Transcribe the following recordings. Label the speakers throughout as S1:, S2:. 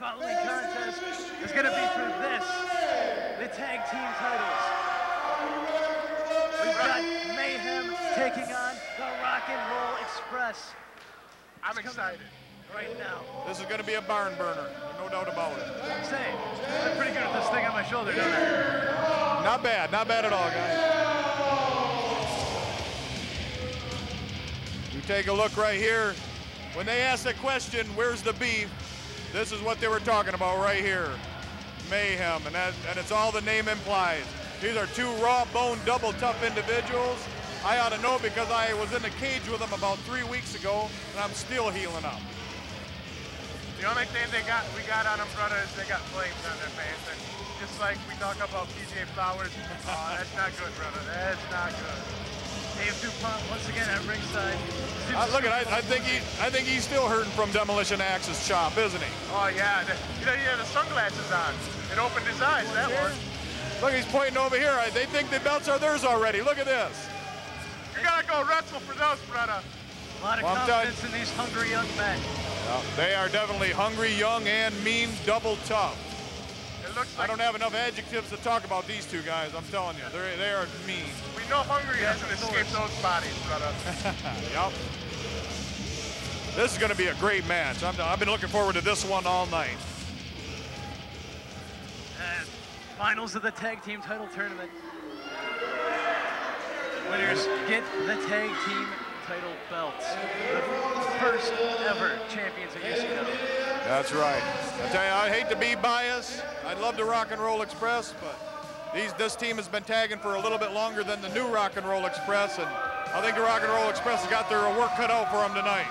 S1: following contest is going to be for this, the tag team titles. We've got Mayhem taking on the Rock and Roll Express.
S2: I'm excited.
S1: Right now.
S3: This is going to be a barn burner, no doubt about it.
S1: Say, I'm pretty good at this thing on my shoulder, don't I?
S3: Not bad at all, guys. You take a look right here. When they asked the question, where's the beef? This is what they were talking about right here. Mayhem, and it's all the name implies. These are two raw bone, double tough individuals. I ought to know because I was in the cage with them about 3 weeks ago, and I'm still healing up.
S2: The only thing we got on them, brother, is they got flames on their face. And just like we talk about PJ Flowers, that's not good, brother. That's not good.
S1: Dave DuPont once again at ringside.
S3: Look, I think he's still hurting from Demolition Axe's chop, isn't he?
S2: Oh yeah, he had the sunglasses on. It opened his eyes. That one.
S3: Look, he's pointing over here. They think the belts are theirs already. Look at this.
S2: You gotta go wrestle for those, brother.
S1: A lot of confidence in these hungry young men.
S3: Well, they are definitely hungry, young, and mean, double tough.
S2: It looks like
S3: I don't have enough adjectives to talk about these two guys. I'm telling you, they are mean.
S2: We know hungry hasn't escaped those bodies, brother.
S3: Yep. This is going to be a great match. I've been looking forward to this one all night.
S1: And finals of the tag team title tournament. Winners get the tag team title belts. The first ever champions of UCW.
S3: That's right. I tell you, I hate to be biased. I'd love the Rock and Roll Express, but this team has been tagging for a little bit longer than the new Rock and Roll Express, and I think the Rock and Roll Express has got their work cut out for them tonight.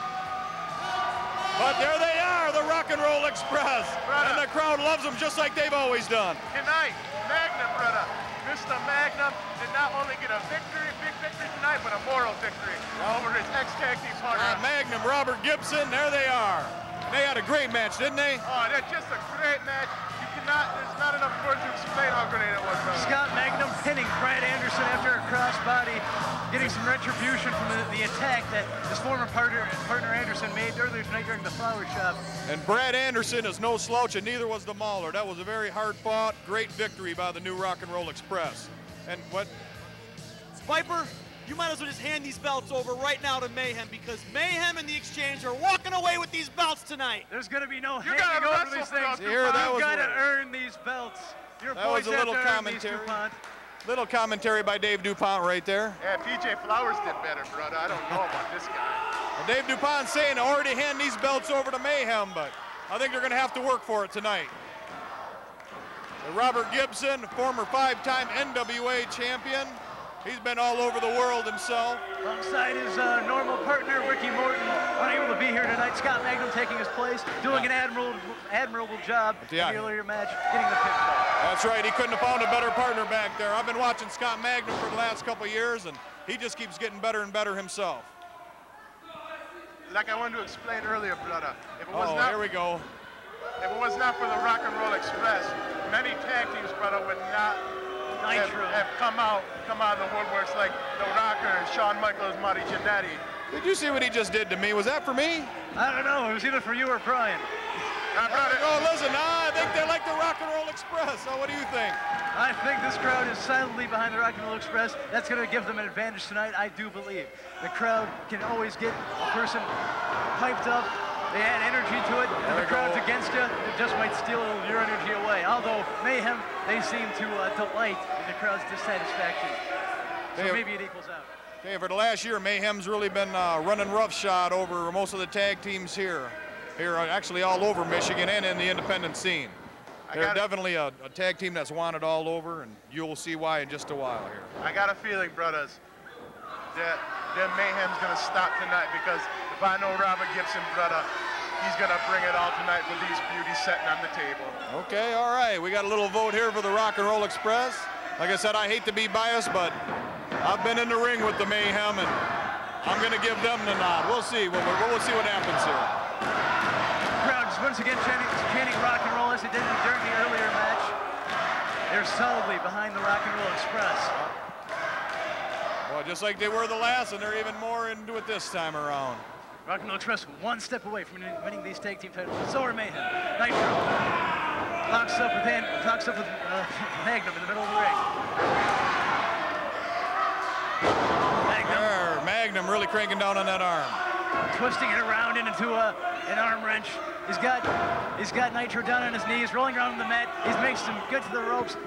S3: But there they are, the Rock and Roll Express, and the crowd loves them just like they've always done.
S2: Tonight, Magnum, brother. Mr. Magnum did not only get a victory, big victory tonight, but a moral victory over his ex-tag team partner.
S3: Magnum, Robert Gibson, there they are. They had a great match, didn't they?
S2: Oh, that's just a great match. There's not enough words to explain how great it was, brother.
S1: Scott Magnum pinning Brad Anderson after a crossbody, getting some retribution from the attack that his former partner Anderson made earlier tonight during the flower shop.
S3: And Brad Anderson is no slouch, and neither was the Mauler. That was a very hard-fought, great victory by the new Rock and Roll Express. And what?
S4: Viper, you might as well just hand these belts over right now to Mayhem, because Mayhem and the Exchange are walking away with these belts tonight.
S1: There's going to be no hanging over these things. You've got to earn these belts. Your boys have to earn these, DuPont.
S3: Little commentary by Dave DuPont right there.
S2: Yeah, PJ Flowers did better, brother. I don't know about this guy.
S3: Well, Dave DuPont saying already hand these belts over to Mayhem, but I think they're going to have to work for it tonight. Robert Gibson, former 5-time NWA champion. He's been all over the world himself.
S1: Alongside his normal partner, Ricky Morton, unable to be here tonight. Scott Magnum taking his place, doing an admirable job in the earlier match, getting the pinfall.
S3: That's right, he couldn't have found a better partner back there. I've been watching Scott Magnum for the last couple of years, and he just keeps getting better and better himself.
S2: Like I wanted to explain earlier, brother. If it was not,
S3: here we go.
S2: If it was not for the Rock and Roll Express, many tag teams, brother, would not have come out of the woodworks like the Rocker, Shawn Michaels, Marty Jannetty.
S3: Did you see what he just did to me? Was that for me?
S1: I don't know. It was either for you or Brian.
S3: Oh, listen, I think they like the Rock and Roll Express. So what do you think?
S1: I think this crowd is silently behind the Rock and Roll Express. That's going to give them an advantage tonight, I do believe. The crowd can always get a person hyped up. They add energy to it. If the crowd's against you, it just might steal your energy away. Although Mayhem, they seem to delight in the crowd's dissatisfaction. So maybe it equals out.
S3: Okay, for the last year, Mayhem's really been running roughshod over most of the tag teams here actually all over Michigan and in the independent scene. They're definitely a tag team that's wanted all over, and you'll see why in just a while here.
S2: I got a feeling, brothers, that Mayhem's going to stop tonight, because if I know Robert Gibson, brother, he's going to bring it all tonight with these beauties sitting on the table.
S3: Okay, all right. We got a little vote here for the Rock and Roll Express. Like I said, I hate to be biased, but I've been in the ring with the Mayhem, and I'm going to give them the nod. We'll see. We'll see what happens here.
S1: The crowd is once again chanting rock and roll as they did during the earlier match. They're solidly behind the Rock and Roll Express.
S3: Well, just like they were the last, and they're even more into it this time around.
S1: Rock and Roll Express one step away from winning these tag team titles. So are Mayhem. Nitro locks up with Magnum in the middle of the ring.
S3: Magnum really cranking down on that arm.
S1: Twisting it around into an arm wrench. He's got Nitro down on his knees, rolling around on the mat. He's making some good to the ropes.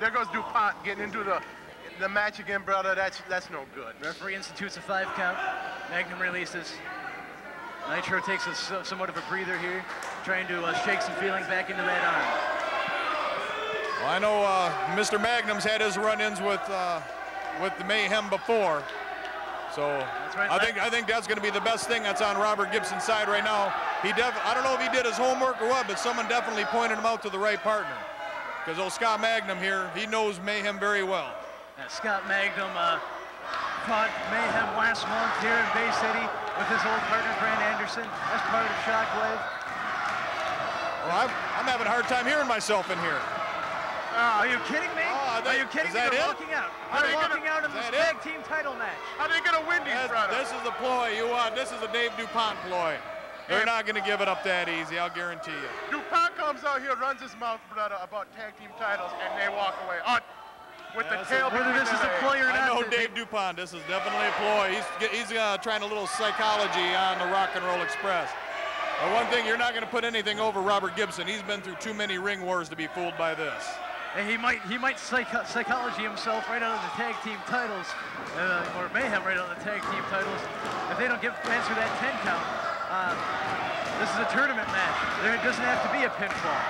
S2: There goes DuPont getting into the match again, brother. That's no good.
S1: Referee institutes a 5 count. Magnum releases. Nitro takes somewhat of a breather here, trying to shake some feeling back into that arm.
S3: Well, I know Mr. Magnum's had his run-ins with the Mayhem before. So
S1: that's right.
S3: I think that's going to be the best thing that's on Robert Gibson's side right now. I don't know if he did his homework or what, but someone definitely pointed him out to the right partner. Because old Scott Magnum here, he knows Mayhem very well.
S1: Scott Magnum fought Mayhem last month here in Bay City with his old partner, Grant Anderson. That's part of Shockwave.
S3: Well, I'm having a hard time hearing myself in here.
S1: Are you kidding me? Are you kidding me? They're walking out. They're walking out in this tag team title match.
S2: How are they going to win these, brother?
S3: This is the ploy you want. This is a Dave DuPont ploy. They're not going to give it up that easy, I'll guarantee you.
S2: DuPont comes out here, runs his mouth, brother, about tag team titles, and they walk away. With the tail
S1: whether this is a ploy or not.
S3: I know Dave DuPont. This is definitely a ploy. He's trying a little psychology on the Rock and Roll Express. But one thing, you're not going to put anything over Robert Gibson. He's been through too many ring wars to be fooled by this.
S1: And he might psychology himself right out of the tag team titles, or Mayhem right out of the tag team titles. If they don't answer that 10 count, this is a tournament match. There doesn't have to be a pinfall.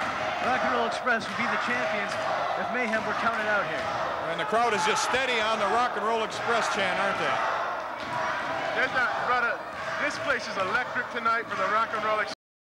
S1: Rock and Roll Express would be the champions if Mayhem were counted out here.
S3: And the crowd is just steady on the Rock and Roll Express chant, aren't they?
S2: Brother, this place is electric tonight for the Rock and Roll Express.